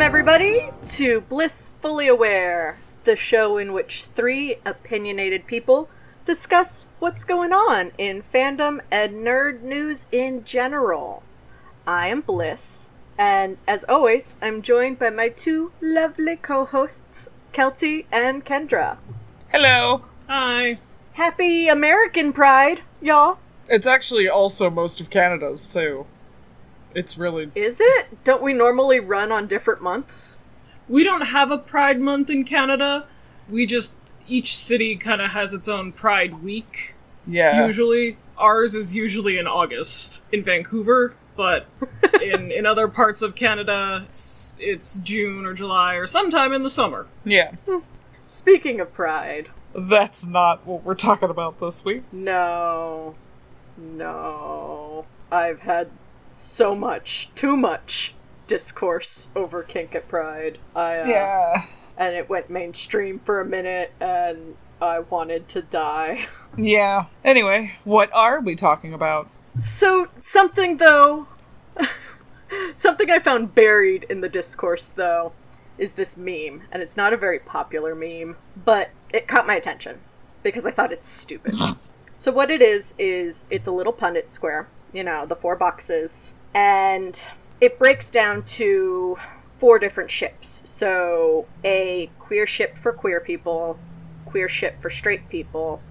everybody, to Blissfully Aware, the show in which three opinionated people discuss what's going on in fandom and nerd news in general. I am Bliss, and as always, I'm joined by my two lovely co-hosts, Kelty and Kendra. Hello. Hi. Happy American Pride, y'all. It's actually also most of Canada's, too. It's really... Is it? Don't we normally run on different months? We don't have a Pride Month in Canada. We just... Each city kind of has its own Pride Week. Yeah. Usually. Ours is usually in August in Vancouver, but in other parts of Canada, it's June or July or sometime in the summer. Yeah. Speaking of Pride... That's not what we're talking about this week. No. I've had so much, too much discourse over kink at Pride. Yeah. And it went mainstream for a minute, and I wanted to die. Yeah. Anyway, what are we talking about? So, something I found buried in the discourse, though, is this meme. And it's not a very popular meme, but it caught my attention, because I thought it's stupid. So what it is it's a little Punnett square, you know, the 4 boxes, and it breaks down to 4 different ships. So a queer ship for queer people, queer ship for straight people,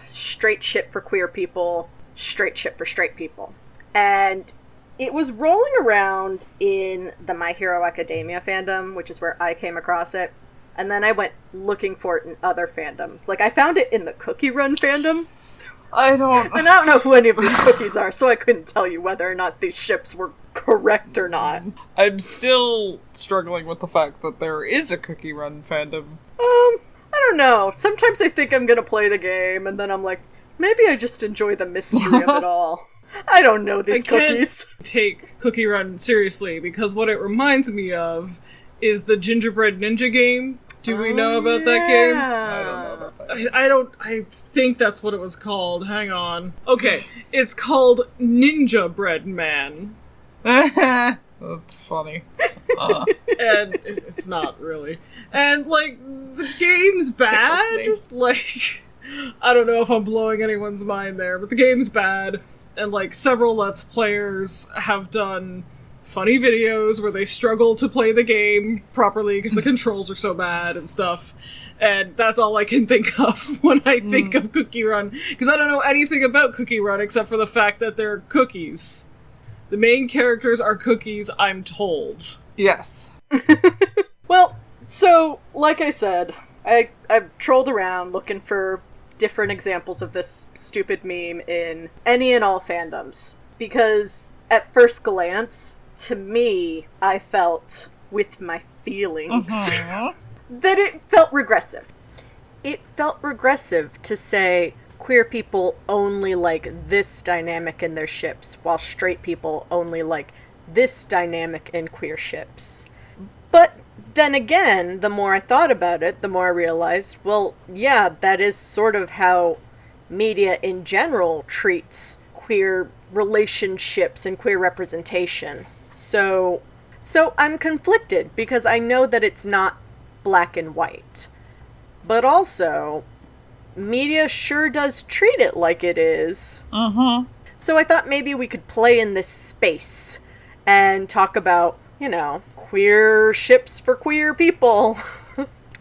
straight ship for queer people, straight ship for straight people. And it was rolling around in the My Hero Academia fandom, which is where I came across it. And then I went looking for it in other fandoms. Like, I found it in the Cookie Run fandom. And I don't know who any of these cookies are, so I couldn't tell you whether or not these ships were correct or not. I'm still struggling with the fact that there is a Cookie Run fandom. I don't know. Sometimes I think I'm gonna play the game, and then I'm like, maybe I just enjoy the mystery of it all. I don't know these cookies. I can't take Cookie Run seriously, because what it reminds me of is the Gingerbread Ninja game. Do we know about that game? I don't know about that. I think that's what it was called. Hang on. Okay, it's called Ninja Bread Man. That's funny. And it's not really. And, like, the game's bad. Like, I don't know if I'm blowing anyone's mind there, but the game's bad. And, like, several Let's Players have done funny videos where they struggle to play the game properly because the controls are so bad and stuff. And that's all I can think of when I think of Cookie Run. Because I don't know anything about Cookie Run except for the fact that they're cookies. The main characters are cookies, I'm told. Yes. Well, so, like I said, I've trolled around looking for different examples of this stupid meme in any and all fandoms. Because, at first glance, to me, I felt, with my feelings, that it felt regressive. It felt regressive to say queer people only like this dynamic in their ships, while straight people only like this dynamic in queer ships. But then again, the more I thought about it, the more I realized, well, yeah, that is sort of how media in general treats queer relationships and queer representation. So I'm conflicted, because I know that it's not black and white. But also, media sure does treat it like it is. So I thought maybe we could play in this space and talk about, you know, queer ships for queer people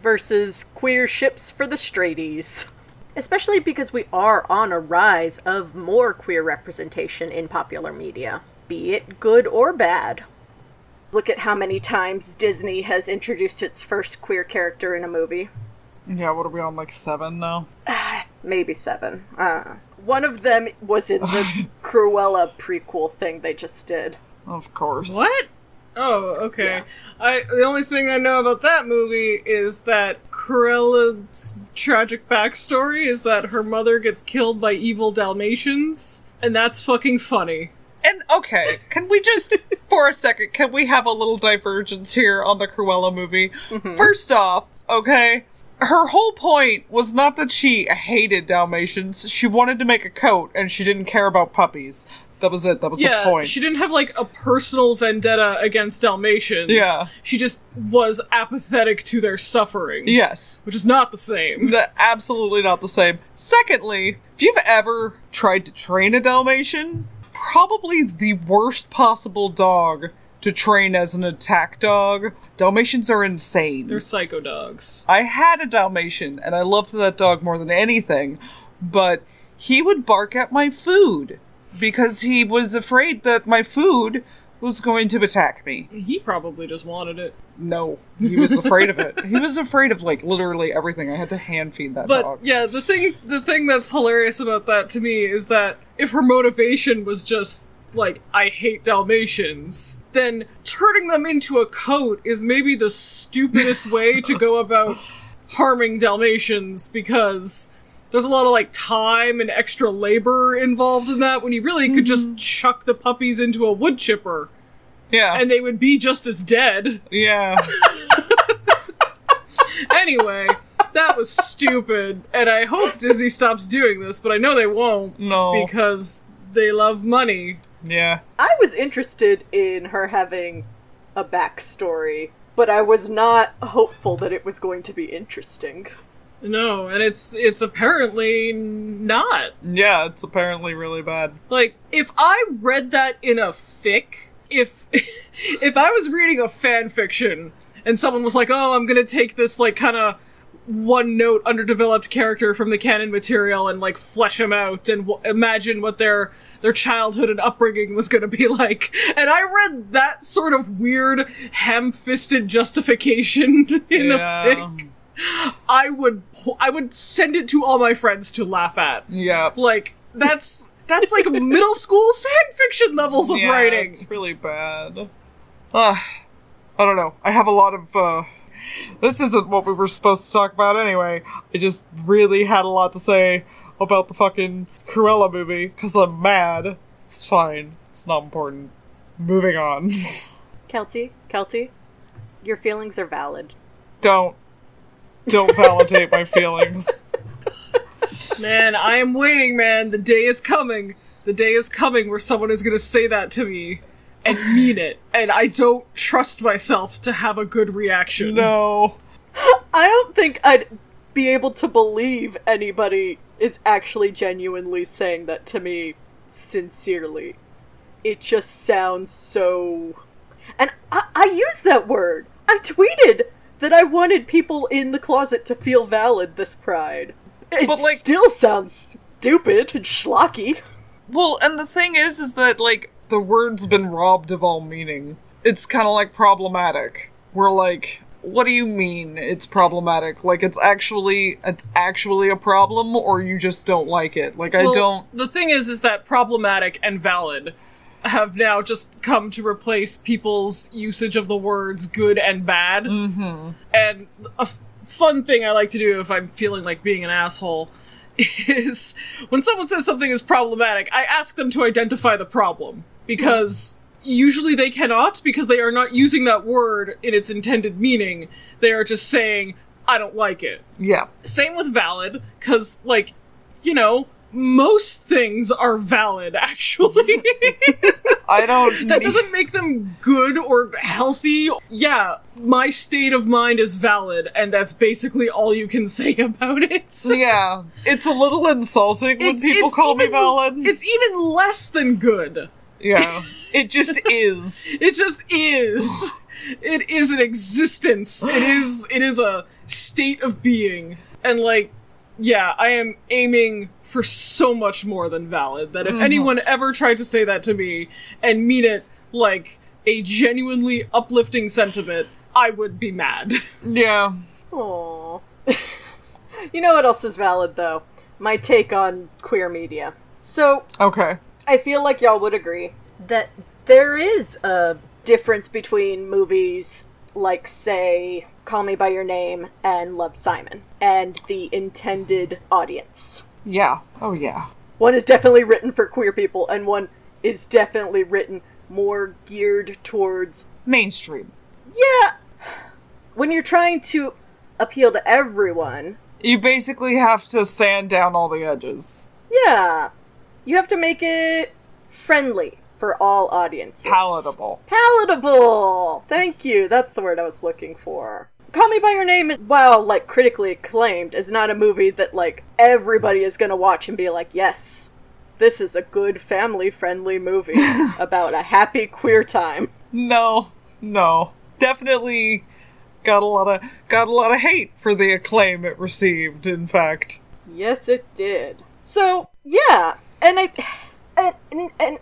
versus queer ships for the straighties. Especially because we are on a rise of more queer representation in popular media, be it good or bad. Look at how many times Disney has introduced its first queer character in a movie. Yeah, what are we on, like 7 now? Maybe 7. One of them was in the Cruella prequel thing they just did. Of course. What? Oh, okay. Yeah. The only thing I know about that movie is that Cruella's tragic backstory is that her mother gets killed by evil Dalmatians, and that's fucking funny. And, okay, can we just, for a second, can we have a little divergence here on the Cruella movie? First off, okay, her whole point was not that she hated Dalmatians. She wanted to make a coat, and she didn't care about puppies. That was it. That was the point. She didn't have, like, a personal vendetta against Dalmatians. Yeah. She just was apathetic to their suffering. Yes. Which is not the same. Absolutely not the same. Secondly, if you've ever tried to train a Dalmatian, probably the worst possible dog to train as an attack dog. Dalmatians are insane. They're psycho dogs. I had a Dalmatian, and I loved that dog more than anything, but he would bark at my food because he was afraid that my food was going to attack me. He probably just wanted it. No, he was afraid of it. He was afraid of, like, literally everything. I had to hand feed that dog. But, yeah, the thing that's hilarious about that to me is that if her motivation was just, like, I hate Dalmatians, then turning them into a coat is maybe the stupidest way to go about harming Dalmatians, because there's a lot of, like, time and extra labor involved in that, when you really could just chuck the puppies into a wood chipper. Yeah. And they would be just as dead. Yeah. Anyway, that was stupid, and I hope Disney stops doing this, but I know they won't. No. Because they love money. Yeah. I was interested in her having a backstory, but I was not hopeful that it was going to be interesting. No, and it's apparently not. Yeah, it's apparently really bad. Like, if I read that in a fic, if I was reading a fan fiction and someone was like, oh, I'm gonna take this, like, kind of one-note, underdeveloped character from the canon material and, like, flesh him out and imagine what their childhood and upbringing was gonna be like. And I read that sort of weird, ham-fisted justification in the fic. I would send it to all my friends to laugh at. Yeah. Like, that's like middle school fan fiction levels of writing. It's really bad. I don't know. I have a lot of, this isn't what we were supposed to talk about anyway. I just really had a lot to say about the fucking Cruella movie, because I'm mad. It's fine. It's not important. Moving on. Kelty, your feelings are valid. Don't validate my feelings. Man, I am waiting, man. The day is coming. The day is coming where someone is going to say that to me and mean it. And I don't trust myself to have a good reaction. No. I don't think I'd be able to believe anybody is actually genuinely saying that to me sincerely. It just sounds so... And I use that word. I tweeted that I wanted people in the closet to feel valid this Pride. It still sounds stupid and schlocky. Well, and the thing is that, like, the word's been robbed of all meaning. It's kind of like problematic. We're like, what do you mean it's problematic? Like, it's actually a problem, or you just don't like it? Like, I don't... The thing is that problematic and valid have now just come to replace people's usage of the words good and bad. Mm-hmm. And a fun thing I like to do if I'm feeling like being an asshole is when someone says something is problematic, I ask them to identify the problem. Because usually they cannot, because they are not using that word in its intended meaning. They are just saying, I don't like it. Yeah. Same with valid, because, like, you know, most things are valid, actually. That doesn't make them good or healthy. Yeah, my state of mind is valid, and that's basically all you can say about it. Yeah, it's a little insulting when people call me valid. It's even less than good. Yeah, it just is. It just is. It is an existence. It is a state of being. And, like, yeah, I am aiming for so much more than valid, that if anyone ever tried to say that to me and mean it like a genuinely uplifting sentiment, I would be mad. Yeah. Aww. You know what else is valid, though? My take on queer media. So, okay. I feel like y'all would agree that there is a difference between movies like, say, Call Me By Your Name and Love, Simon, and the intended audience. Yeah. Oh, yeah. One is definitely written for queer people, and one is definitely written more geared towards... mainstream. Yeah! When you're trying to appeal to everyone. You basically have to sand down all the edges. Yeah. You have to make it friendly for all audiences. Palatable. Palatable! Thank you. That's the word I was looking for. Call Me By Your Name, while, like, critically acclaimed, is not a movie that, like, everybody is gonna watch and be like, yes, this is a good family-friendly movie about a happy queer time. No. Definitely got a lot of hate for the acclaim it received, in fact. Yes, it did. So, yeah, and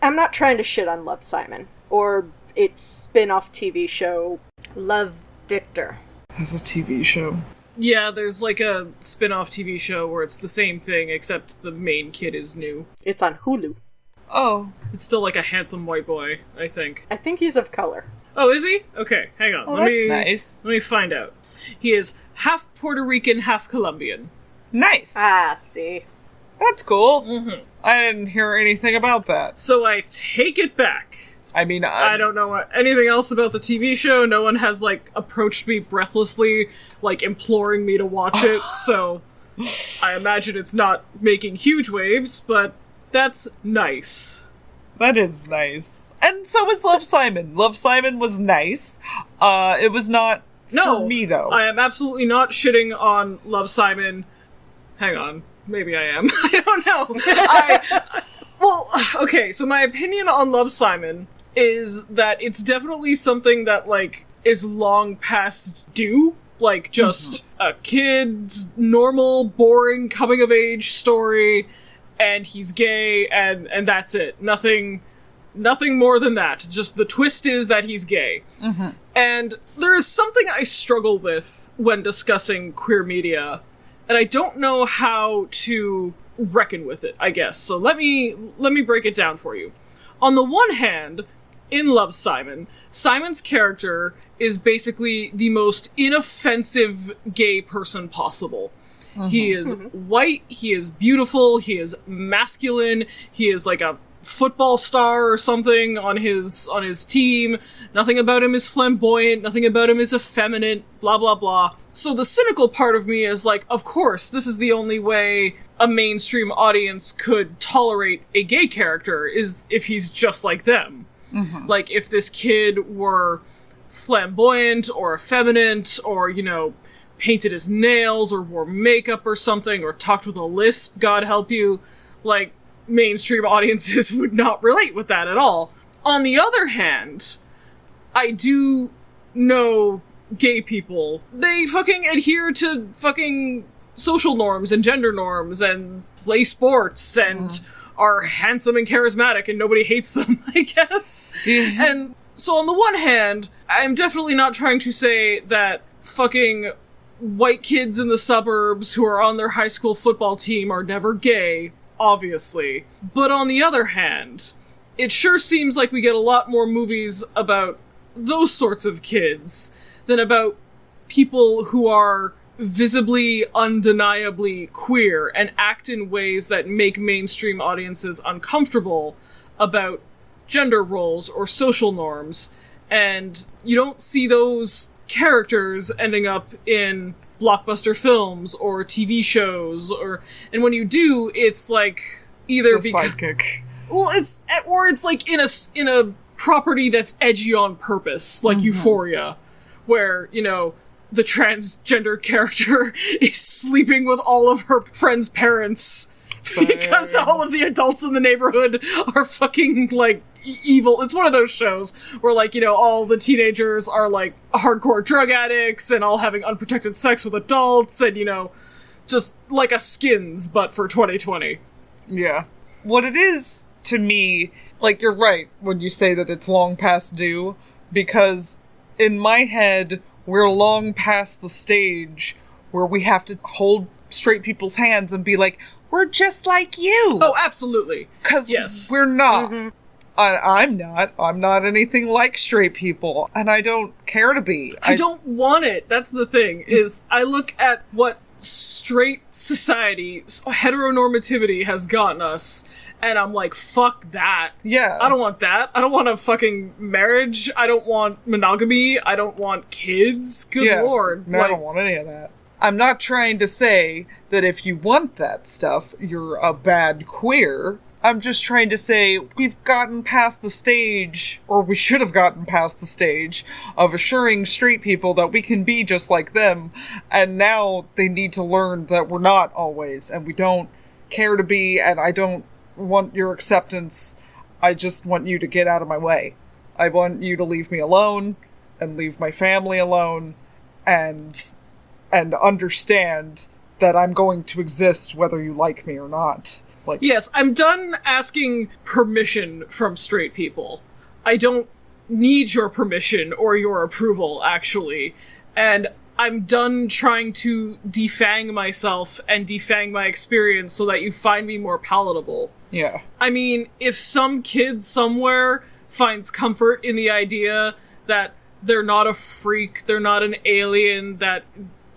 I'm not trying to shit on Love, Simon, or its spin-off TV show, Love, Victor. As a TV show. Yeah, there's like a spin-off TV show where it's the same thing, except the main kid is new. It's on Hulu. Oh. It's still like a handsome white boy, I think. I think he's of color. Oh, is he? Okay, hang on. Oh, that's nice. Let me find out. He is half Puerto Rican, half Colombian. Nice. Ah, see. That's cool. Mm-hmm. I didn't hear anything about that. So I take it back. I mean, I don't know anything else about the TV show. No one has, like, approached me breathlessly, like, imploring me to watch it, so I imagine it's not making huge waves, but that's nice. That is nice. And so was Love, Simon. Love, Simon was nice. It was not for me, though. I am absolutely not shitting on Love, Simon. Hang on. Maybe I am. I don't know. Well, okay, so my opinion on Love, Simon is that it's definitely something that, like, is long past due. Like, just a kid's normal, boring, coming-of-age story, and he's gay, and that's it. Nothing more than that. Just the twist is that he's gay. Mm-hmm. And there is something I struggle with when discussing queer media, and I don't know how to reckon with it, I guess. So let me break it down for you. On the one hand, in Love, Simon, Simon's character is basically the most inoffensive gay person possible. Mm-hmm. He is white, he is beautiful, he is masculine, he is like a football star or something on his team. Nothing about him is flamboyant, nothing about him is effeminate, blah blah blah. So the cynical part of me is like, of course, this is the only way a mainstream audience could tolerate a gay character, is if he's just like them. Mm-hmm. Like, if this kid were flamboyant or effeminate or, you know, painted his nails or wore makeup or something or talked with a lisp, God help you, like, mainstream audiences would not relate with that at all. On the other hand, I do know gay people. They fucking adhere to fucking social norms and gender norms and play sports and are handsome and charismatic and nobody hates them, I guess. And so on the one hand, I'm definitely not trying to say that fucking white kids in the suburbs who are on their high school football team are never gay, obviously. But on the other hand, it sure seems like we get a lot more movies about those sorts of kids than about people who are visibly, undeniably queer and act in ways that make mainstream audiences uncomfortable about gender roles or social norms. And you don't see those characters ending up in blockbuster films or TV shows, and when you do, it's like either sidekick. Well, it's like in a property that's edgy on purpose, like Euphoria, where, you know, the transgender character is sleeping with all of her friends' parents because all of the adults in the neighborhood are fucking, like, evil. It's one of those shows where, like, you know, all the teenagers are, like, hardcore drug addicts and all having unprotected sex with adults and, you know, just like a Skins, but for 2020. Yeah. What it is, to me, like, you're right when you say that it's long past due, because in my head, we're long past the stage where we have to hold straight people's hands and be like, we're just like you. Oh, absolutely. Because we're not. Mm-hmm. I'm not anything like straight people, and I don't care to be. I don't want it. That's the thing, is I look at what straight society, heteronormativity has gotten us, and I'm like, fuck that. Yeah. I don't want that. I don't want a fucking marriage. I don't want monogamy. I don't want kids. Good lord. No, I don't want any of that. I'm not trying to say that if you want that stuff, you're a bad queer. I'm just trying to say we've gotten past the stage, or we should have gotten past the stage, of assuring straight people that we can be just like them, and now they need to learn that we're not always, and we don't care to be, and I don't want your acceptance. I just want you to get out of my way. I want you to leave me alone, and leave my family alone, and understand that I'm going to exist whether you like me or not. Like, yes, I'm done asking permission from straight people. I don't need your permission or your approval, actually. And I'm done trying to defang myself and defang my experience so that you find me more palatable. yeah. I mean, if some kid somewhere finds comfort in the idea that they're not a freak, they're not an alien, that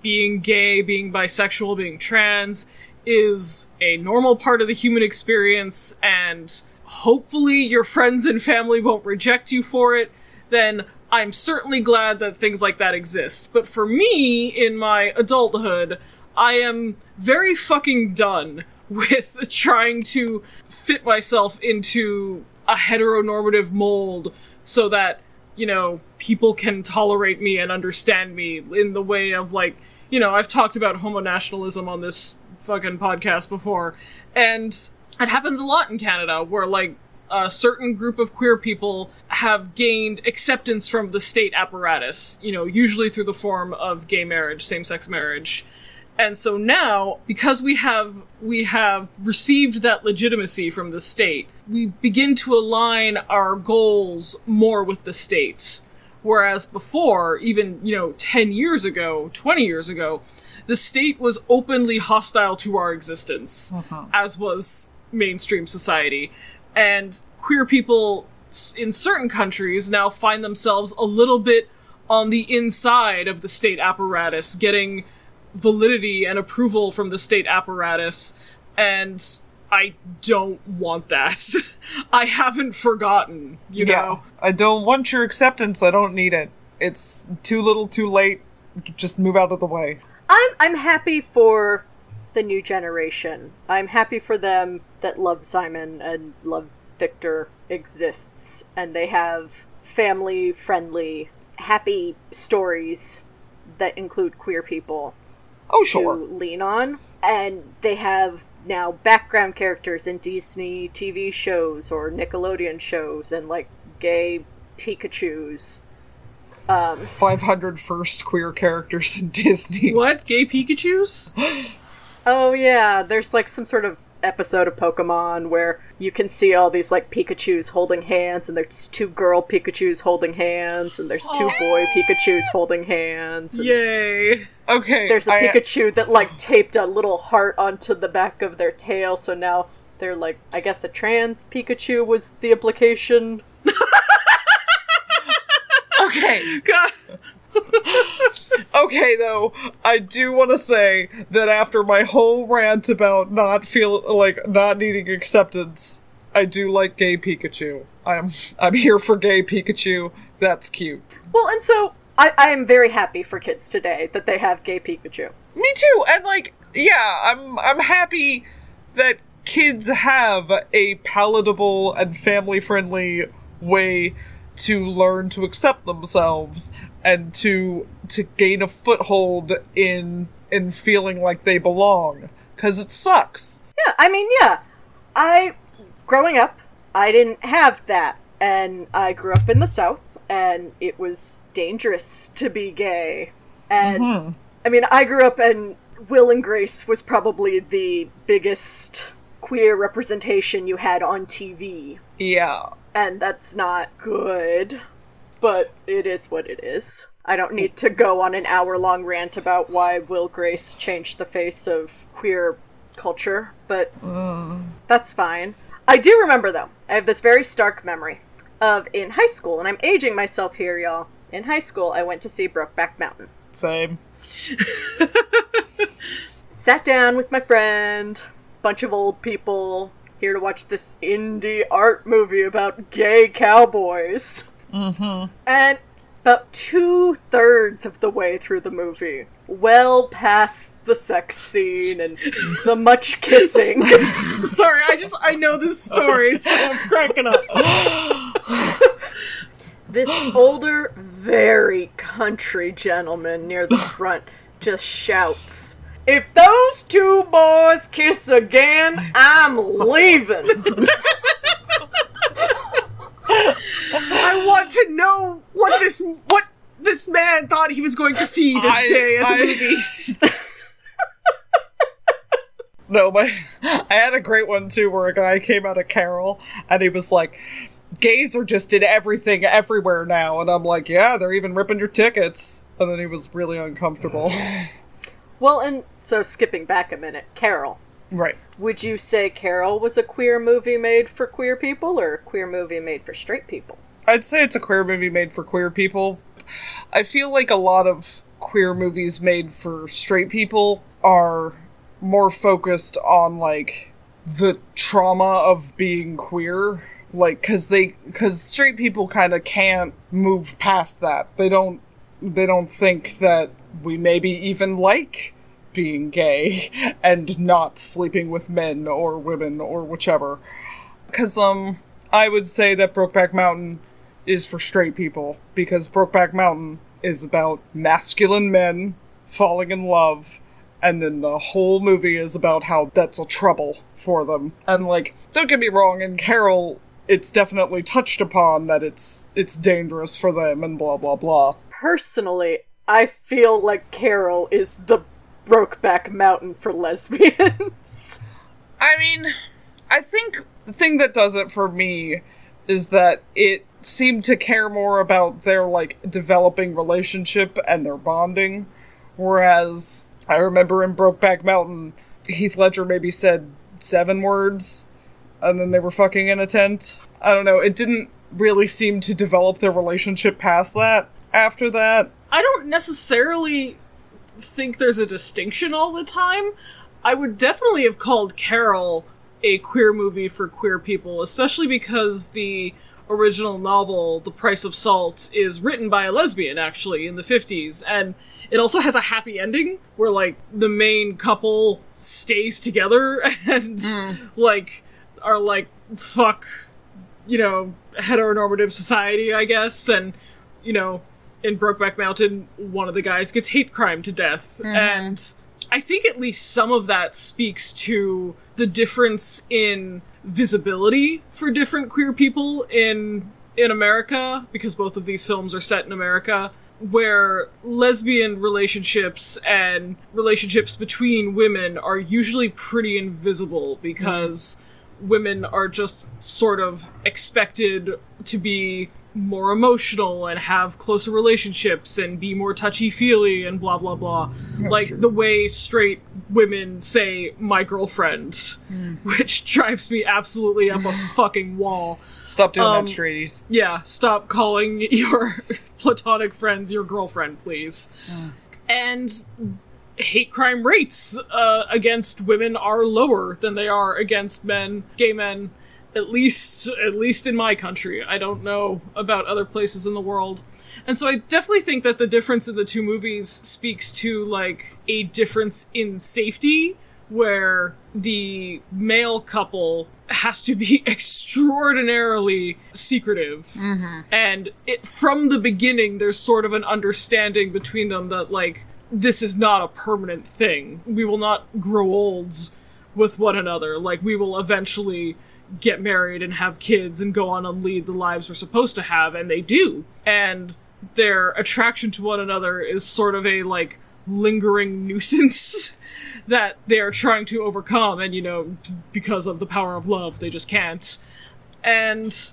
being gay, being bisexual, being trans is a normal part of the human experience, and hopefully your friends and family won't reject you for it, then I'm certainly glad that things like that exist. But for me, in my adulthood, I am very fucking done with trying to fit myself into a heteronormative mold so that, you know, people can tolerate me and understand me in the way of, like, you know, I've talked about homonationalism on this fucking podcast before, and it happens a lot in Canada, where, like, a certain group of queer people have gained acceptance from the state apparatus, you know, usually through the form of gay marriage, same-sex marriage. And so now, because we have received that legitimacy from the state, we begin to align our goals more with the state. Whereas before, even, you know, 10 years ago, 20 years ago, the state was openly hostile to our existence, as was mainstream society. And queer people in certain countries now find themselves a little bit on the inside of the state apparatus, getting validity and approval from the state apparatus, and I don't want that. I haven't forgotten, you know? I don't want your acceptance, I don't need it. It's too little, too late, just move out of the way. I'm happy for the new generation. I'm happy for them that Love Simon and Love Victor exists, and they have family-friendly, happy stories that include queer people. Oh, sure. To lean on. And they have now background characters in Disney TV shows or Nickelodeon shows, and, like, gay Pikachus. 500 first queer characters in Disney. What? Gay Pikachus? Oh, yeah. There's, like, some sort of episode of Pokemon where you can see all these, like, Pikachus holding hands, and there's 2 girl Pikachus holding hands, and there's 2 boy Pikachus holding hands. Yay. Okay. There's a Pikachu that, like, taped a little heart onto the back of their tail, so now they're, like, I guess a trans Pikachu was the implication. Okay. God. Okay, though, I do want to say that after my whole rant about not needing acceptance, I do like gay Pikachu. I'm here for gay Pikachu. That's cute. Well, and so I am very happy for kids today that they have gay Pikachu. Me too. And, like, yeah, I'm happy that kids have a palatable and family-friendly way to learn to accept themselves and to gain a foothold in feeling like they belong. 'Cause it sucks. Yeah, I mean, growing up, I didn't have that. And I grew up in the South, and it was dangerous to be gay. And, I mean, I grew up, and Will and Grace was probably the biggest queer representation you had on TV. Yeah. And that's not good, but it is what it is. I don't need to go on an hour-long rant about why Will Grace changed the face of queer culture, but that's fine. I do remember, though, I have this very stark memory of in high school, and I'm aging myself here, y'all. In high school, I went to see Brokeback Mountain. Same. Sat down with my friend, bunch of old people, here to watch this indie art movie about gay cowboys. And about 2/3 of the way through the movie, well past the sex scene and the much kissing. Sorry, I know this story, so I'm cracking up. This older, very country gentleman near the front just shouts, "If those two boys kiss again, I'm leaving." I want to know what this man thought he was going to see this day at the movies. No, but I had a great one too where a guy came out of Carol and he was like, gays are just in everything everywhere now. And I'm like, yeah, they're even ripping your tickets. And then he was really uncomfortable. Well, and so skipping back a minute, Carol. Right. Would you say Carol was a queer movie made for queer people or a queer movie made for straight people? I'd say it's a queer movie made for queer people. I feel like a lot of queer movies made for straight people are more focused on, like, the trauma of being queer. Like, cause straight people kind of can't move past that. They don't think that we maybe even like being gay and not sleeping with men or women or whichever. Cause, I would say that Brokeback Mountain is for straight people, because Brokeback Mountain is about masculine men falling in love, and then the whole movie is about how that's a trouble for them. And, like, don't get me wrong, in Carol, it's definitely touched upon that it's dangerous for them and blah blah blah. Personally, I feel like Carol is the Brokeback Mountain for lesbians. I mean, I think the thing that does it for me is that it seemed to care more about their, like, developing relationship and their bonding, whereas I remember in Brokeback Mountain, Heath Ledger maybe said 7 words, and then they were fucking in a tent. I don't know, it didn't really seem to develop their relationship past that, after that. I don't necessarily think there's a distinction all the time. I would definitely have called Carol a queer movie for queer people, especially because the original novel, The Price of Salt, is written by a lesbian, actually, in the 50s, and it also has a happy ending, where, like, the main couple stays together and, like, are like, fuck, you know, heteronormative society, I guess, and, you know, in Brokeback Mountain, one of the guys gets hate crime to death, and I think at least some of that speaks to the difference in visibility for different queer people in America, because both of these films are set in America, where lesbian relationships and relationships between women are usually pretty invisible, because women are just sort of expected to be more emotional and have closer relationships and be more touchy-feely and blah blah blah. That's like true. The way straight women say "my girlfriend," which drives me absolutely up a fucking wall. Stop doing that, straighties. Yeah, stop calling your platonic friends your girlfriend, please. And hate crime rates against women are lower than they are against men, gay men, at least in my country. I don't know about other places in the world. And so I definitely think that the difference in the two movies speaks to, like, a difference in safety, where the male couple has to be extraordinarily secretive. And from the beginning, there's sort of an understanding between them that, like, this is not a permanent thing. We will not grow old with one another. Like, we will eventually get married and have kids and go on and lead the lives we're supposed to have, and they do. And their attraction to one another is sort of a, like, lingering nuisance that they are trying to overcome, and, you know, because of the power of love, they just can't. And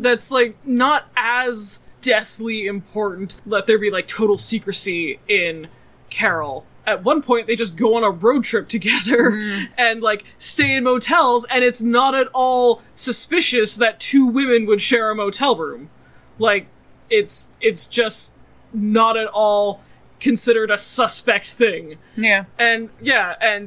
that's, like, not as deathly important that there be, like, total secrecy in Carol. At one point, they just go on a road trip together and, like, stay in motels, and it's not at all suspicious that two women would share a motel room. Like, it's just not at all considered a suspect thing. Yeah. And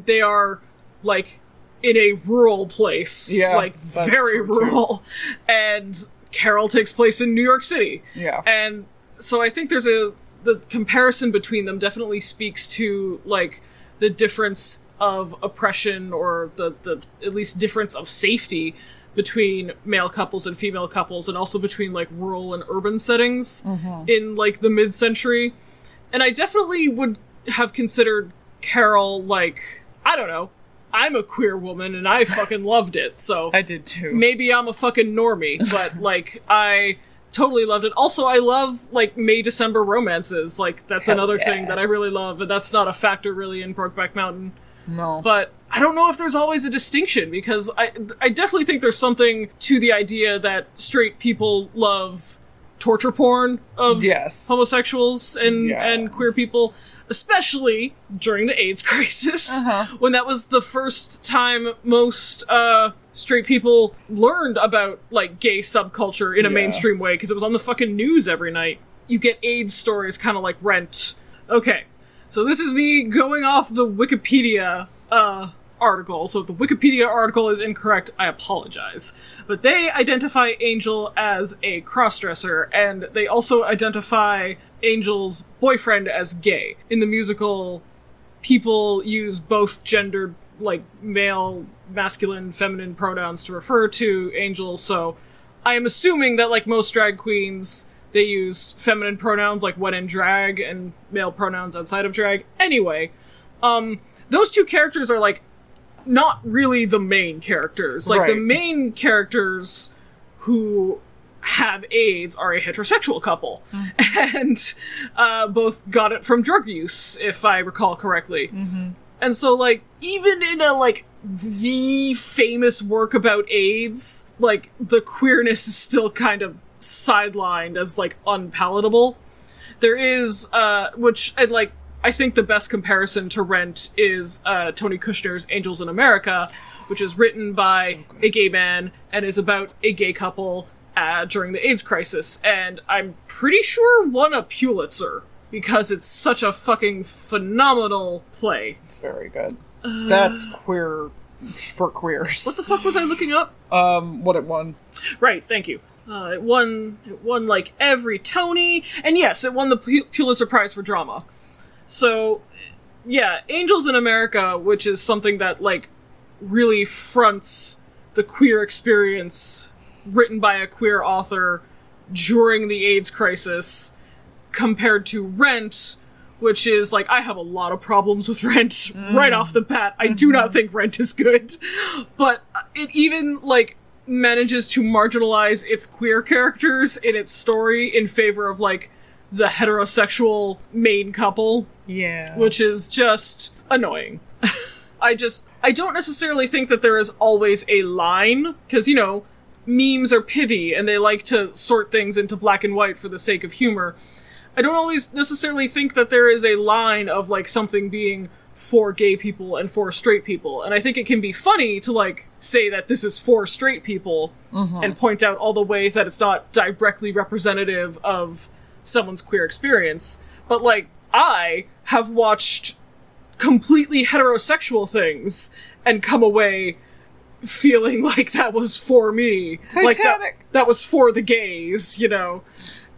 they are, like, in a rural place. Yeah, Like, that's very so true. rural. And Carol takes place in New York City. Yeah. And so I think there's a the comparison between them definitely speaks to, like, the difference of oppression, or the at least difference of safety between male couples and female couples, and also between, like, rural and urban settings in, like, the mid-century. And I definitely would have considered Carol, like, I don't know, I'm a queer woman and I fucking loved it, so... I did too. Maybe I'm a fucking normie, but, like, I totally loved it. Also, I love, like, May-December romances. Like, that's another thing that I really love, and that's not a factor, really, in Brokeback Mountain. No. But I don't know if there's always a distinction, because I definitely think there's something to the idea that straight people love torture porn of homosexuals and queer people, especially during the AIDS crisis, when that was the first time most straight people learned about, like, gay subculture in a mainstream way, because it was on the fucking news every night. You get AIDS stories kind of like Rent. Okay, so this is me going off the Wikipedia article. So if the Wikipedia article is incorrect, I apologize. But they identify Angel as a crossdresser, and they also identify Angel's boyfriend as gay. In the musical, people use both gendered, like, male, masculine, feminine pronouns to refer to Angel, so I am assuming that, like most drag queens, they use feminine pronouns, like when in drag, and male pronouns outside of drag. Anyway, those two characters are, like, not really the main characters. Like, the main characters who have AIDS are a heterosexual couple. And both got it from drug use, if I recall correctly. And so, like, even in a, like, the famous work about AIDS, like, the queerness is still kind of sidelined as, like, unpalatable. There is, which, and, like, I think the best comparison to Rent is Tony Kushner's Angels in America, which is written by a gay man and is about a gay couple during the AIDS crisis, and I'm pretty sure won a Pulitzer, because it's such a fucking phenomenal play. It's very good. That's queer for queers. What the fuck was I looking up? What it won. Right, thank you. It won, like, every Tony, and yes, it won the Pulitzer Prize for Drama. So, yeah, Angels in America, which is something that, like, really fronts the queer experience written by a queer author during the AIDS crisis, compared to Rent, which is, like, I have a lot of problems with Rent right off the bat. I do not think Rent is good. But it even, like, manages to marginalize its queer characters in its story in favor of, like, the heterosexual main couple. Yeah. Which is just annoying. I don't necessarily think that there is always a line, because, you know, memes are pithy, and they like to sort things into black and white for the sake of humor. I don't always necessarily think that there is a line of, like, something being for gay people and for straight people. And I think it can be funny to, like, say that this is for straight people, and point out all the ways that it's not directly representative of someone's queer experience. But, like, I have watched completely heterosexual things and come away feeling like that was for me. Titanic! Like that was for the gays, you know?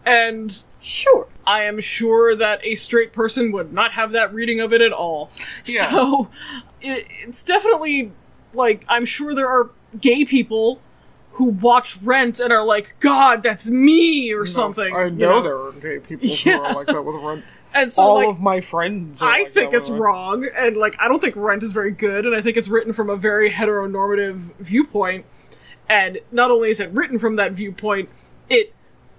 And sure, I am sure that a straight person would not have that reading of it at all. Yeah. So, it's definitely, like, I'm sure there are gay people who watch Rent and are like, God, that's me, or something. I know there are gay people who are like that with Rent. And so, all like, of my friends are I like think that it's wrong, and, like, I don't think Rent is very good, and I think it's written from a very heteronormative viewpoint. And not only is it written from that viewpoint, it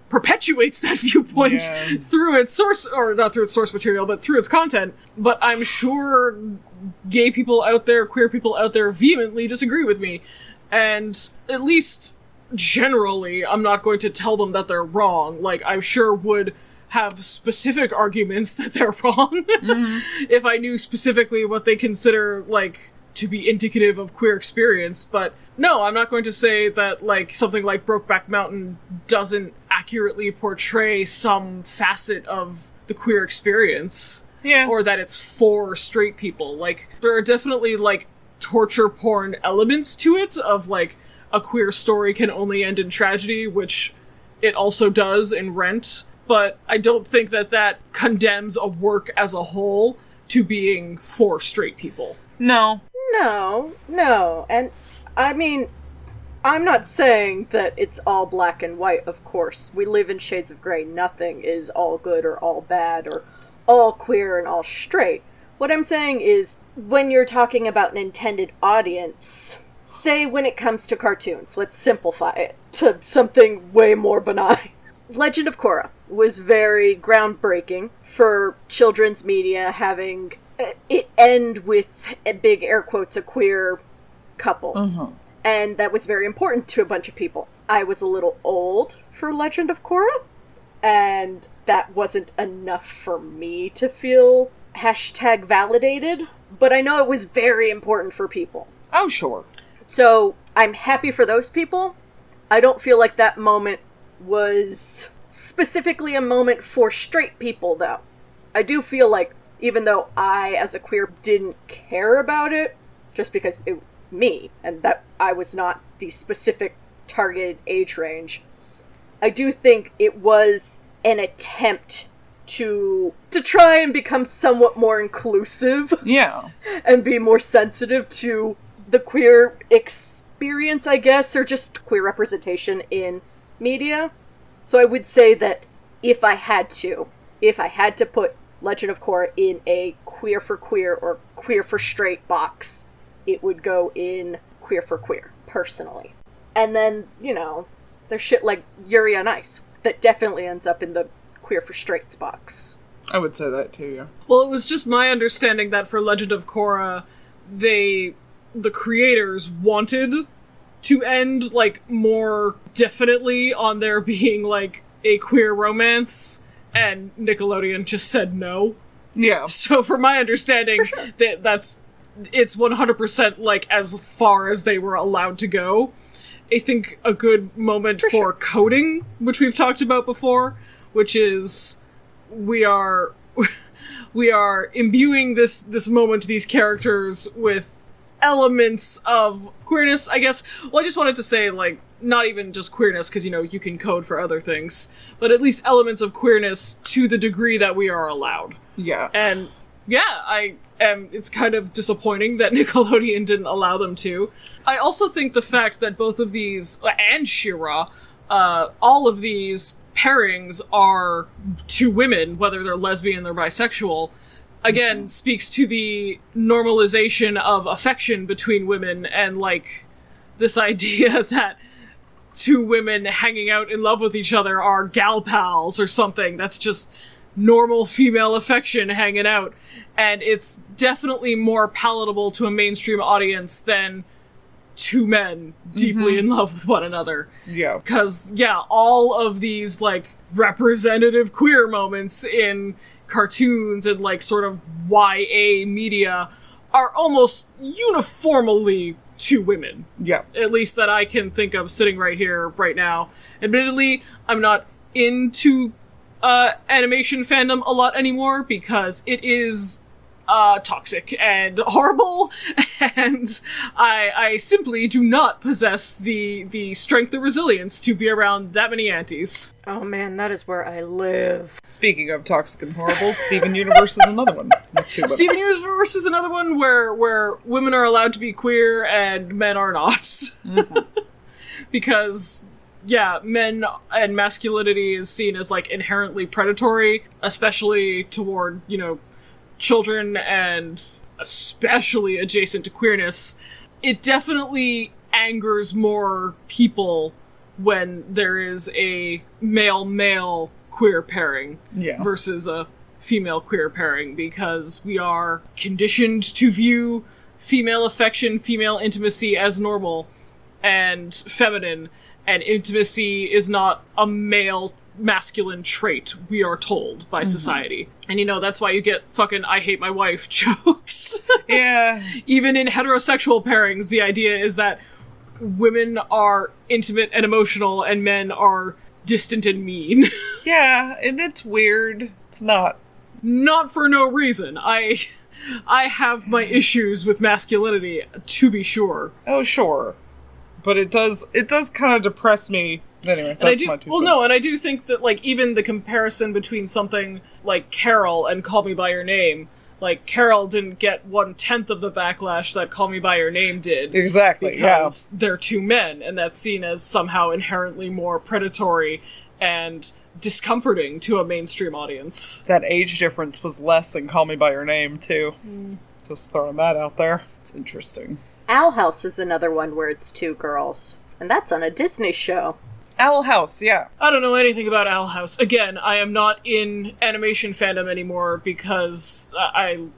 perpetuates that viewpoint through its source, or not through its source material, but through its content. But I'm sure gay people out there, queer people out there vehemently disagree with me. And at least generally, I'm not going to tell them that they're wrong. Like, I sure would have specific arguments that they're wrong if I knew specifically what they consider, like, to be indicative of queer experience. But no, I'm not going to say that, like, something like Brokeback Mountain doesn't accurately portray some facet of the queer experience. Yeah. Or that it's for straight people. Like, there are definitely, like, torture porn elements to it, of, like, a queer story can only end in tragedy, which it also does in Rent. but I don't think that condemns a work as a whole to being for straight people. No. No. And, I mean, I'm not saying that it's all black and white, of course. We live in shades of gray. Nothing is all good or all bad or all queer and all straight. What I'm saying is, when you're talking about an intended audience, say when it comes to cartoons, let's simplify it to something way more benign. Legend of Korra was very groundbreaking for children's media, having it end with, big air quotes, a queer couple. Mm-hmm. And that was very important to a bunch of people. I was a little old for Legend of Korra, and that wasn't enough for me to feel #validated, but I know it was very important for people. Oh, sure. So, I'm happy for those people. I don't feel like that moment was specifically a moment for straight people, though. I do feel like, even though I, as a queer, didn't care about it, just because it was me, and that I was not the specific targeted age range, I do think it was an attempt to try and become somewhat more inclusive. Yeah. And be more sensitive to the queer experience, I guess, or just queer representation in media. So I would say that if I had to put Legend of Korra in a queer for queer or queer for straight box, it would go in queer for queer, personally. And then, there's shit like Yuri on Ice that definitely ends up in the queer for straights box. I would say that too, yeah. Well, it was just my understanding that for Legend of Korra, the creators wanted to end, more definitely on there being, a queer romance, and Nickelodeon just said no. Yeah. So from my understanding, sure. It's 100%, as far as they were allowed to go. I think a good moment for sure. coding, which we've talked about before, which is we are imbuing this moment, these characters, with elements of queerness, I guess. Well, I just wanted to say, not even just queerness, because, you can code for other things, but at least elements of queerness to the degree that we are allowed. Yeah. And, yeah, it's kind of disappointing that Nickelodeon didn't allow them to. I also think the fact that both of these, and She-Ra, all of these pairings are two women, whether they're lesbian or bisexual, again, speaks to the normalization of affection between women, and, this idea that two women hanging out in love with each other are gal pals or something. That's just normal female affection hanging out. And it's definitely more palatable to a mainstream audience than two men deeply in love with one another. Yeah. Because, all of these, representative queer moments in cartoons and, sort of YA media are almost uniformly two women. Yeah. At least that I can think of sitting right here, right now. Admittedly, I'm not into animation fandom a lot anymore because it is toxic and horrible, and I simply do not possess the strength or resilience to be around that many aunties. Oh man, that is where I live. Speaking of toxic and horrible, Steven Universe is another one. Steven Universe is another one where women are allowed to be queer and men are not. Mm-hmm. Because, men and masculinity is seen as, inherently predatory, especially toward, children, and especially adjacent to queerness. It definitely angers more people when there is a male-male queer pairing versus a female queer pairing, because we are conditioned to view female affection, female intimacy as normal and feminine, and intimacy is not a male masculine trait, we are told by society. And that's why you get fucking I hate my wife jokes. Yeah. Even in heterosexual pairings, the idea is that women are intimate and emotional and men are distant and mean. Yeah, and it's weird. It's not for no reason. I have my issues with masculinity, to be sure. Oh, sure. But it does kind of depress me Anyway, that's my 2 cents. And I do think that, like, even the comparison between something like Carol and Call Me By Your Name, like, Carol didn't get 1/10 of the backlash that Call Me By Your Name did. Exactly, because they're two men, and that's seen as somehow inherently more predatory and discomforting to a mainstream audience. That age difference was less in Call Me By Your Name, too. Just throwing that out there. It's interesting. Owl House is another one where it's 2 girls. And that's on a Disney show. Owl House, yeah. I don't know anything about Owl House. Again, I am not in animation fandom anymore because I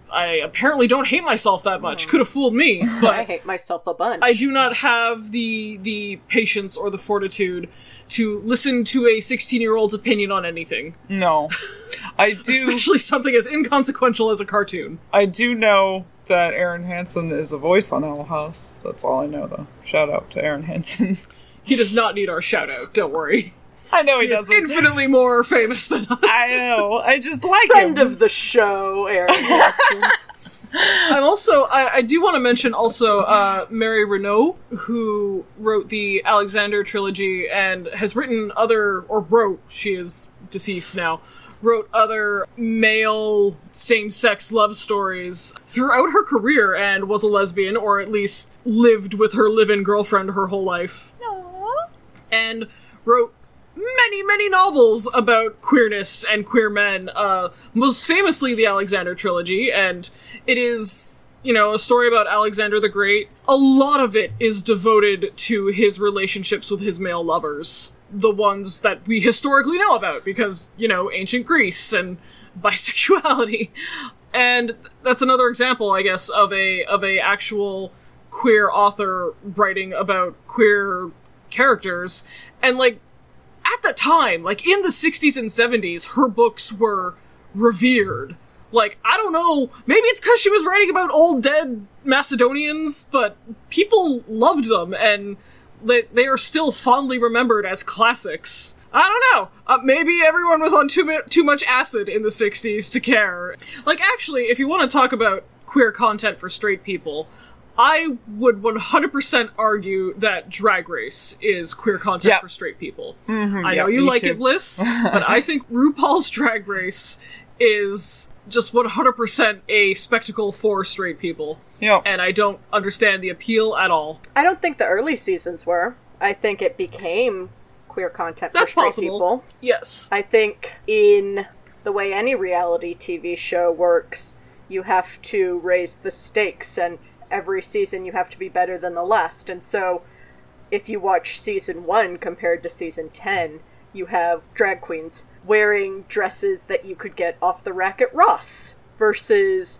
apparently don't hate myself that much. Could have fooled me, but I hate myself a bunch. I do not have the patience or the fortitude to listen to a 16-year-old's opinion on anything. No. I do... Especially something as inconsequential as a cartoon. I do know that Aaron Hansen is a voice on Owl House. That's all I know, though. Shout out to Aaron Hansen. He does not need our shout-out, don't worry. I know he doesn't. He's infinitely more famous than us. I know. I just like Friend him. of the show, Aaron Hansen. I'm also, I do want to mention also Mary Renault, who wrote the Alexander trilogy and has written she is deceased now, wrote other male same-sex love stories throughout her career and was a lesbian, or at least lived with her live-in girlfriend her whole life. Aww. And wrote many, many novels about queerness and queer men, most famously the Alexander trilogy, and it is, a story about Alexander the Great. A lot of it is devoted to his relationships with his male lovers. The ones that we historically know about, because, ancient Greece and bisexuality. And that's another example, I guess, of a actual queer author writing about queer characters. And, at the time, in the 60s and 70s, her books were revered. I don't know, maybe it's because she was writing about old dead Macedonians, but people loved them, and they are still fondly remembered as classics. I don't know. Maybe everyone was on too much acid in the 60s to care. Actually, if you want to talk about queer content for straight people, I would 100% argue that Drag Race is queer content for straight people. Mm-hmm, I know you like it, Bliss, but I think RuPaul's Drag Race is just 100% a spectacle for straight people. Yeah. And I don't understand the appeal at all. I don't think the early seasons were. I think it became queer content for straight people. Yes. I think in the way any reality TV show works, you have to raise the stakes, and every season you have to be better than the last. And so if you watch season 1 compared to season 10, you have drag queens wearing dresses that you could get off the rack at Ross versus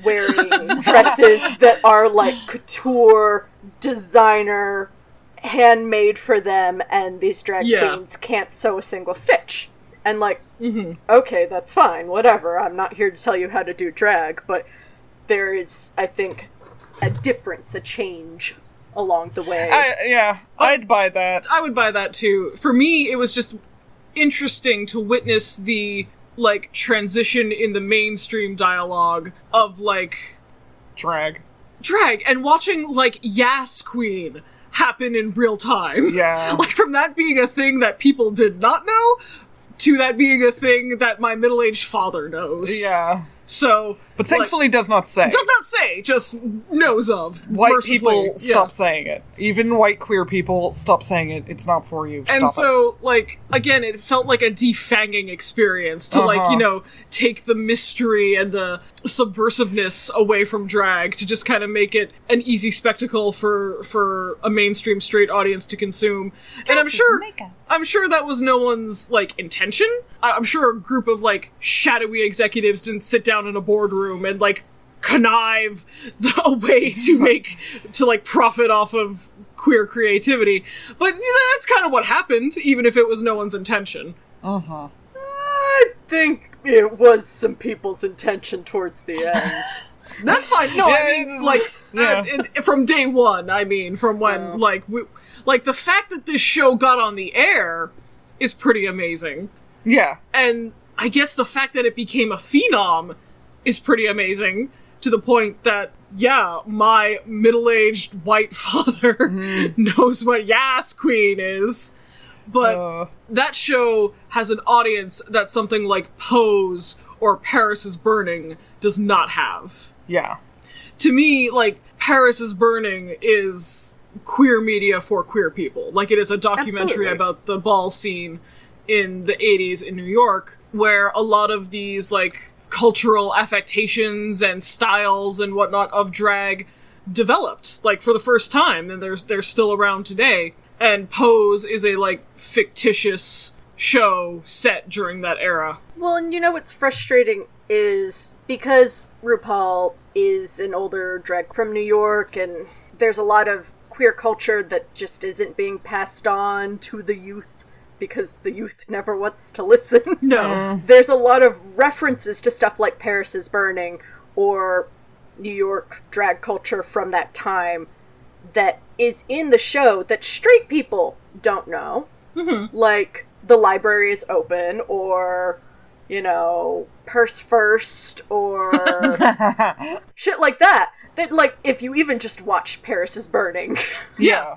wearing dresses that are couture, designer, handmade for them, and these drag queens can't sew a single stitch. And okay, that's fine, whatever, I'm not here to tell you how to do drag, but there is, I think, a difference, a change along the way. I'd buy that. I would buy that too. For me, it was just interesting to witness the transition in the mainstream dialogue of drag and watching Yas Queen happen in real time. Yeah. From that being a thing that people did not know to that being a thing that my middle-aged father knows. Yeah. So, but thankfully does not say. Does not say, just knows of. White people stop saying it. Even white queer people stop saying it. It's not for you. And so, again, it felt like a defanging experience to, take the mystery and the subversiveness away from drag to just kind of make it an easy spectacle for a mainstream straight audience to consume. And I'm sure that was no one's, intention. I'm sure a group of, shadowy executives didn't sit down in a boardroom and, connive a way to profit off of queer creativity. But that's kind of what happened, even if it was no one's intention. Uh-huh. I think it was some people's intention towards the end. That's fine. No, I mean, from day one, from when, the fact that this show got on the air is pretty amazing. Yeah. And I guess the fact that it became a phenom is pretty amazing, to the point that, my middle-aged white father knows what Yas Queen is. But that show has an audience that something like Pose or Paris is Burning does not have. Yeah. To me, like, Paris is Burning is queer media for queer people. Like, it is a documentary about the ball scene in the 80s in New York, where a lot of these, like, cultural affectations and styles and whatnot of drag developed, like, for the first time, and they're still around today. And Pose is a, like, fictitious show set during that era. Well, and you know what's frustrating is because RuPaul is an older drag from New York, and there's a lot of queer culture that just isn't being passed on to the youth because the youth never wants to listen. No. There's a lot of references to stuff like Paris is Burning or New York drag culture from that time that is in the show that straight people don't know. Mm-hmm. Like, the library is open, or, you know, purse first, or shit like that. That, like, if you even just watch Paris is Burning, Yeah.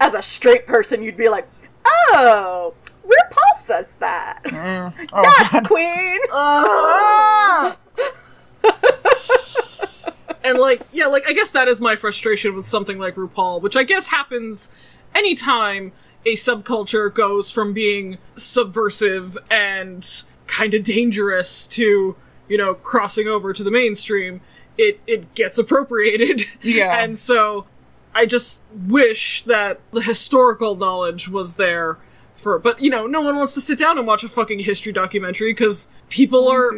as a straight person, you'd be like, oh, RuPaul says that. Yes, queen! And, like, yeah, like, I guess that is my frustration with something like RuPaul, which I guess happens anytime a subculture goes from being subversive and kind of dangerous to, you know, crossing over to the mainstream. It gets appropriated. Yeah. And so I just wish that the historical knowledge was there for, but, you know, no one wants to sit down and watch a fucking history documentary because people are,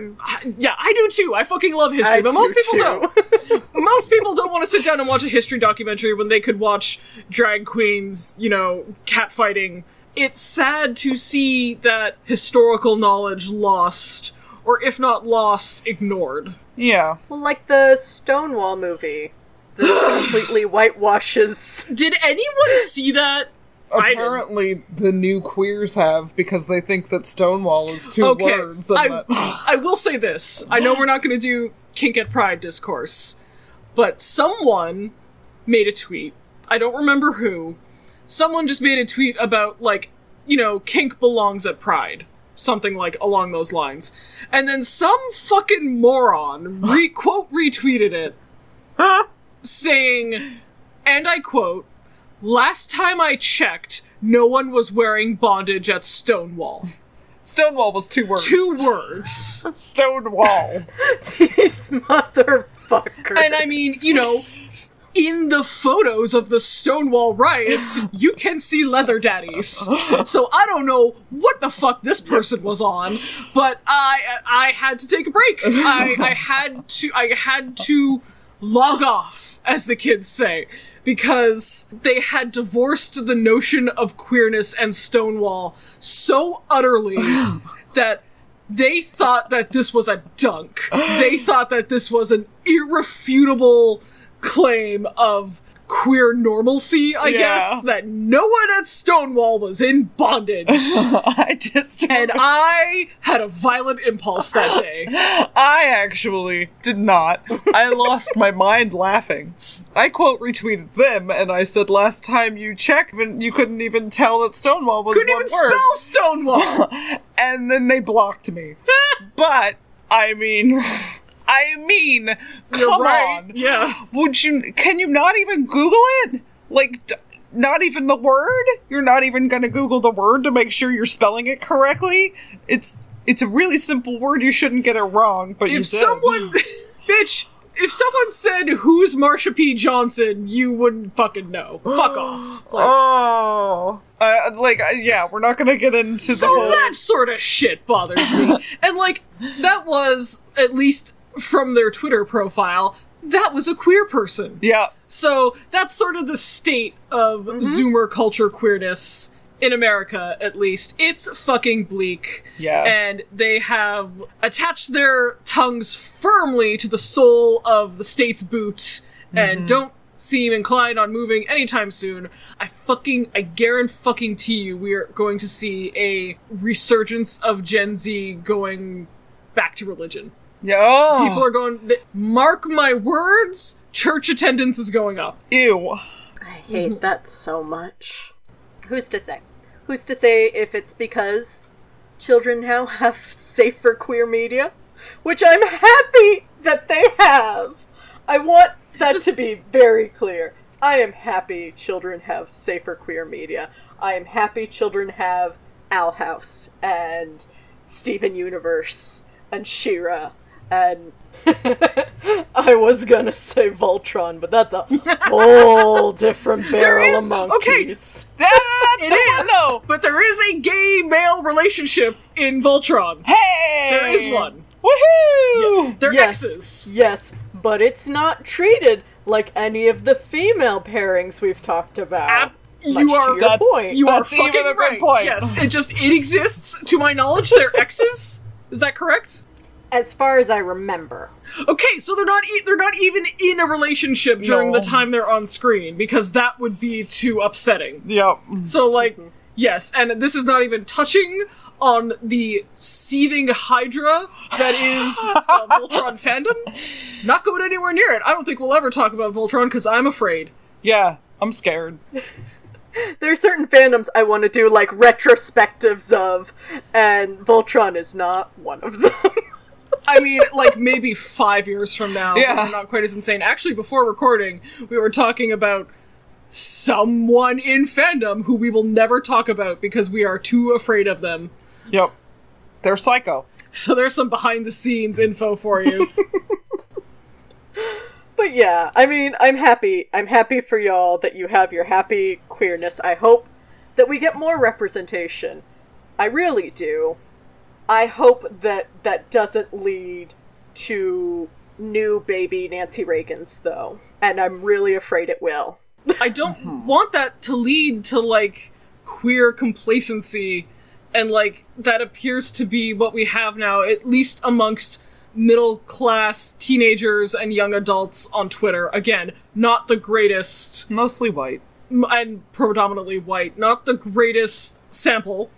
yeah, I do too. I fucking love history, but most people don't. Most people don't want to sit down and watch a history documentary when they could watch drag queens, you know, catfighting. It's sad to see that historical knowledge lost, or if not lost, ignored. Yeah. Well, like the Stonewall movie that completely whitewashes. Did anyone see that? Apparently, the new queers have, because they think that Stonewall is two words. And I will say this. I know we're not going to do kink at Pride discourse, but someone made a tweet. I don't remember who. Someone just made a tweet about, like, you know, kink belongs at Pride. Something like along those lines. And then some fucking moron quote retweeted it, saying, and I quote, "Last time I checked, no one was wearing bondage at Stonewall." Stonewall was 2 words. 2 words. Stonewall. These motherfuckers. And I mean, you know, in the photos of the Stonewall riots, you can see leather daddies. So I don't know what the fuck this person was on, but I had to take a break. I had to log off, as the kids say, because they had divorced the notion of queerness and Stonewall so utterly that they thought that this was a dunk. They thought that this was an irrefutable claim of queer normalcy, I guess, that no one at Stonewall was in bondage. And I had a violent impulse that day. I actually did not. I lost my mind laughing. I quote retweeted them, and I said, last time you checked, you couldn't even tell that Stonewall was couldn't one even word. spell Stonewall! And then they blocked me. But, I mean, You're come right. on. Yeah. Can you not even Google it? Like, not even the word? You're not even gonna Google the word to make sure you're spelling it correctly? It's a really simple word, you shouldn't get it wrong, but you did. Bitch, if someone said, who's Marsha P. Johnson, you wouldn't fucking know. Fuck off. Yeah, we're not gonna get into the whole... So that sort of shit bothers me. And, like, that was, at least from their Twitter profile, that was a queer person. Yeah. So that's sort of the state of Zoomer culture queerness in America, at least. It's fucking bleak. Yeah. And they have attached their tongues firmly to the sole of the state's boot and don't seem inclined on moving anytime soon. I guarantee you we are going to see a resurgence of Gen Z going back to religion. Yeah. People are going, mark my words, church attendance is going up. Ew. I hate that so much. Who's to say? Who's to say if it's because children now have safer queer media? Which I'm happy that they have. I want that to be very clear. I am happy children have safer queer media. I am happy children have Owl House and Steven Universe and She-Ra and I was gonna say Voltron, but that's a whole different barrel of monkeys. Okay, that's it is. No, but there is a gay male relationship in Voltron. Hey! There is one. Woohoo! Yeah, they're Yes, exes. yes, but it's not treated like any of the female pairings we've talked about. You are to your point. You are That's even fucking a good right. point. Yes, it exists. To my knowledge, they're exes. Is that correct? As far as I remember. Okay, so they're not even in a relationship during the time they're on screen, because that would be too upsetting. Yep. So, like, yes, and this is not even touching on the seething hydra that is Voltron fandom. Not going anywhere near it. I don't think we'll ever talk about Voltron, because I'm afraid. Yeah, I'm scared. There are certain fandoms I want to do, like, retrospectives of, and Voltron is not one of them. I mean, like, maybe 5 years from now. Yeah. We're not quite as insane. Actually, before recording, we were talking about someone in fandom who we will never talk about because we are too afraid of them. Yep. They're psycho. So there's some behind-the-scenes info for you. But yeah, I mean, I'm happy. I'm happy for y'all that you have your happy queerness. I hope that we get more representation. I really do. I hope that that doesn't lead to new baby Nancy Reagans, though. And I'm really afraid it will. I don't want that to lead to, like, queer complacency, and, like, that appears to be what we have now, at least amongst middle-class teenagers and young adults on Twitter. Again, not the greatest... Mostly white. And predominantly white. Not the greatest sample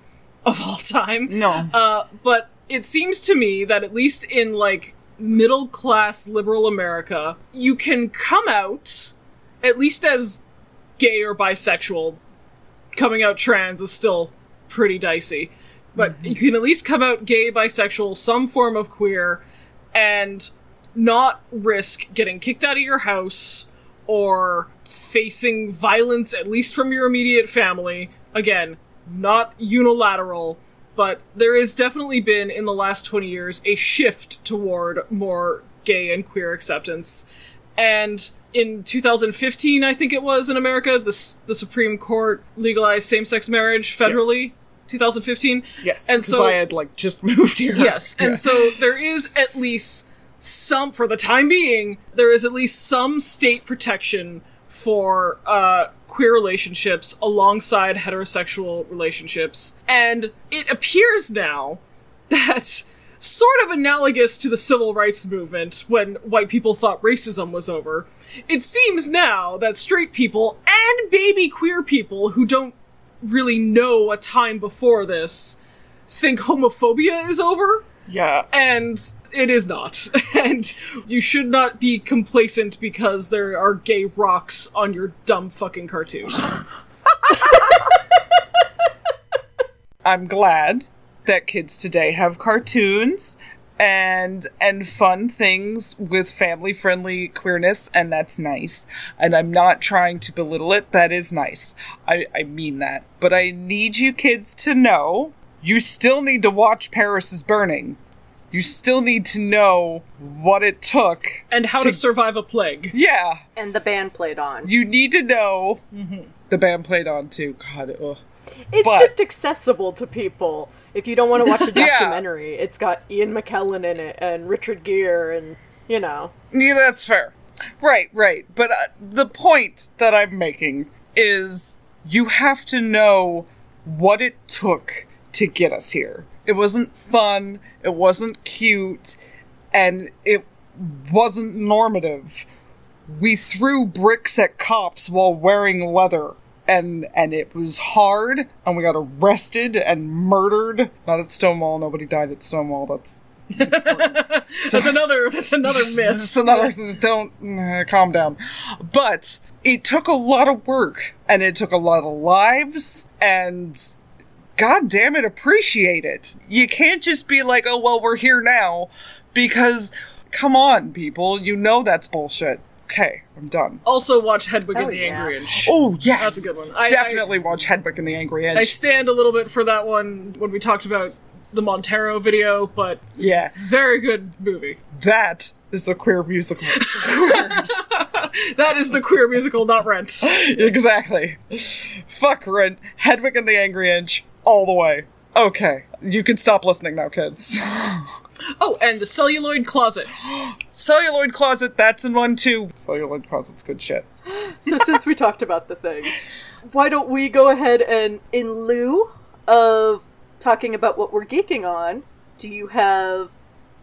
of all time. No. But it seems to me that at least in, like, middle-class liberal America, you can come out, at least as gay or bisexual. Coming out trans is still pretty dicey. But you can at least come out gay, bisexual, some form of queer, and not risk getting kicked out of your house or facing violence, at least from your immediate family. Again, not unilateral, but there has definitely been, in the last 20 years, a shift toward more gay and queer acceptance. And in 2015, I think it was, in America, the Supreme Court legalized same-sex marriage federally. Yes. 2015. Yes, and because so I had, like, just moved here. Yes, and so there is at least some, for the time being, there is at least some state protection for queer relationships alongside heterosexual relationships. And it appears now that, sort of analogous to the civil rights movement when white people thought racism was over, it seems now that straight people and baby queer people who don't really know a time before this think homophobia is over. Yeah. And it is not. And you should not be complacent because there are gay rocks on your dumb fucking cartoon. I'm glad that kids today have cartoons and fun things with family-friendly queerness, and that's nice. And I'm not trying to belittle it. That is nice. I mean that. But I need you kids to know you still need to watch Paris is Burning. You still need to know what it took. And how to survive a plague. Yeah. And the band played on. You need to know. The band played on, too. God, ugh. It's just accessible to people. If you don't want to watch a documentary, it's got Ian McKellen in it, and Richard Gere, and, you know. Yeah, that's fair. Right. But the point that I'm making is you have to know what it took to get us here. It wasn't fun, it wasn't cute, and it wasn't normative. We threw bricks at cops while wearing leather. And it was hard, and we got arrested and murdered. Not at Stonewall, nobody died at Stonewall, that's another myth. It's another, don't, calm down. But it took a lot of work, and it took a lot of lives, and God damn it, appreciate it. You can't just be like, oh, well, we're here now, because, come on, people, you know that's bullshit. Okay, I'm done. Also watch Hedwig and the Angry Inch. Oh, yes! That's a good one. Definitely watch Hedwig and the Angry Inch. I stand a little bit for that one when we talked about the Montero video, but yeah, it's a very good movie. That is a queer musical. That is the queer musical, not Rent. Exactly. Fuck Rent. Hedwig and the Angry Inch, all the way. Okay, you can stop listening now, kids. Oh, and the Celluloid Closet. Celluloid Closet, that's in one too. Celluloid Closet's good shit. So since we talked about the thing, why don't we go ahead and, in lieu of talking about what we're geeking on, do you have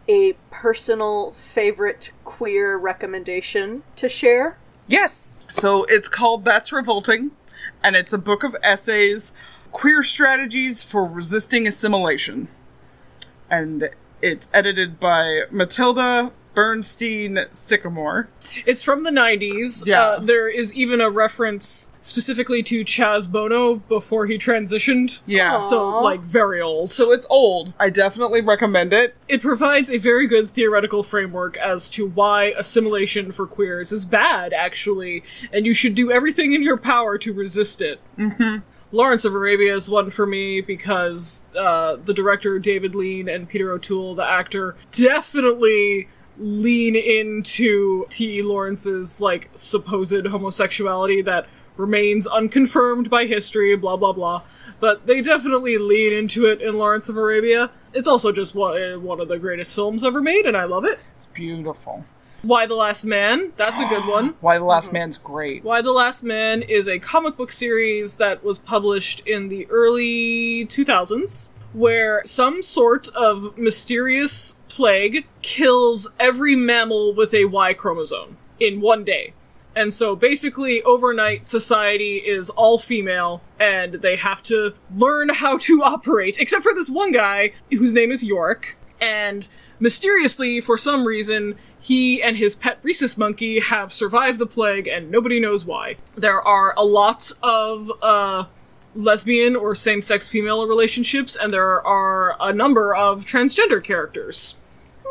a personal favorite queer recommendation to share? Yes. So it's called That's Revolting, and it's a book of essays, queer strategies for resisting assimilation. And it's edited by Mattilda Bernstein Sycamore. It's from the 90s. Yeah. There is even a reference specifically to Chaz Bono before he transitioned. Yeah. Aww. So, like, very old. So it's old. I definitely recommend it. It provides a very good theoretical framework as to why assimilation for queers is bad, actually, and you should do everything in your power to resist it. Mm-hmm. Lawrence of Arabia is one for me because the director David Lean and Peter O'Toole, the actor, definitely lean into T.E. Lawrence's, like, supposed homosexuality that remains unconfirmed by history, blah blah blah. But they definitely lean into it in Lawrence of Arabia. It's also just one of the greatest films ever made, and I love it. It's beautiful. Why the Last Man? That's a good one. Why the Last Man's great. Why the Last Man is a comic book series that was published in the early 2000s, where some sort of mysterious plague kills every mammal with a Y chromosome in one day. And so basically, overnight, society is all female, and they have to learn how to operate, except for this one guy, whose name is Yorick, and mysteriously, for some reason, he and his pet rhesus monkey have survived the plague, and nobody knows why. There are a lot of lesbian or same-sex female relationships, and there are a number of transgender characters.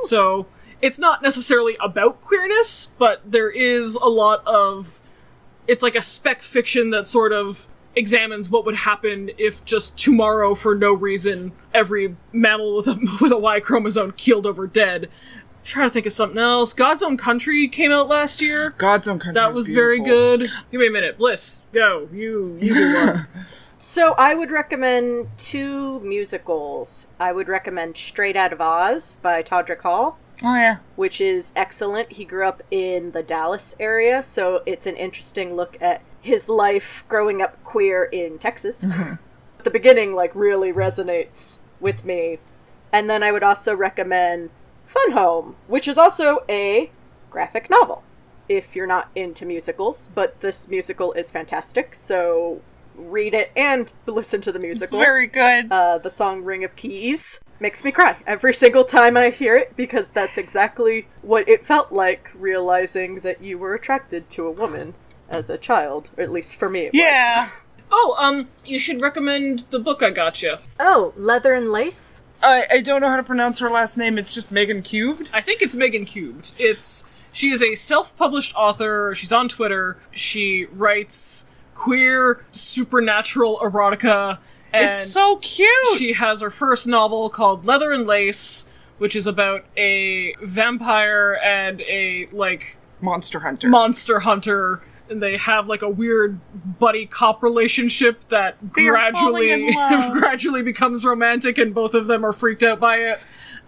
So it's not necessarily about queerness, but there is a lot of... It's like a spec fiction that sort of examines what would happen if just tomorrow, for no reason, every mammal with a Y chromosome keeled over dead. I'm trying to think of something else. God's Own Country came out last year. God's Own Country That was very good. Give me a minute. Bliss, go. You do one. So I would recommend two musicals. I would recommend Straight Out of Oz by Todrick Hall. Oh, yeah. Which is excellent. He grew up in the Dallas area, so it's an interesting look at his life growing up queer in Texas. The beginning, like, really resonates with me. And then I would also recommend Fun Home, which is also a graphic novel, if you're not into musicals, but this musical is fantastic, so read it and listen to the musical. It's very good. The song Ring of Keys makes me cry every single time I hear it, because that's exactly what it felt like, realizing that you were attracted to a woman as a child, or at least for me it was. Oh, you should recommend the book I got you. Oh, Leather and Lace? I don't know how to pronounce her last name, it's just Magen Cubed? I think it's Magen Cubed. She is a self-published author, she's on Twitter, she writes queer, supernatural erotica, and it's so cute! She has her first novel called Leather and Lace, which is about a vampire and a, like... Monster hunter. And they have, like, a weird buddy cop relationship that gradually becomes romantic, and both of them are freaked out by it.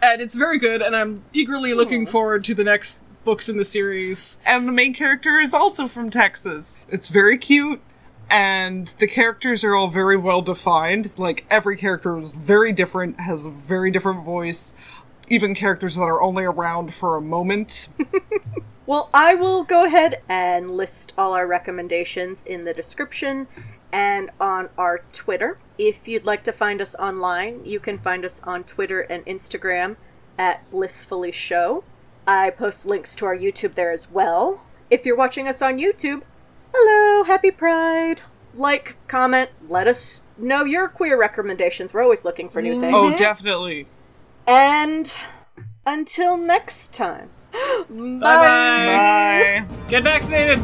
And it's very good, and I'm eagerly looking forward to the next books in the series. And the main character is also from Texas. It's very cute, and the characters are all very well defined. Like, every character is very different, has a very different voice, even characters that are only around for a moment. Well, I will go ahead and list all our recommendations in the description and on our Twitter. If you'd like to find us online, you can find us on Twitter and Instagram at Blissfully Show. I post links to our YouTube there as well. If you're watching us on YouTube, hello, happy Pride! like, comment, let us know your queer recommendations. We're always looking for new things. Oh, definitely. And until next time. Bye. Bye. Get vaccinated!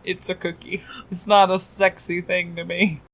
It's a cookie. It's not a sexy thing to me.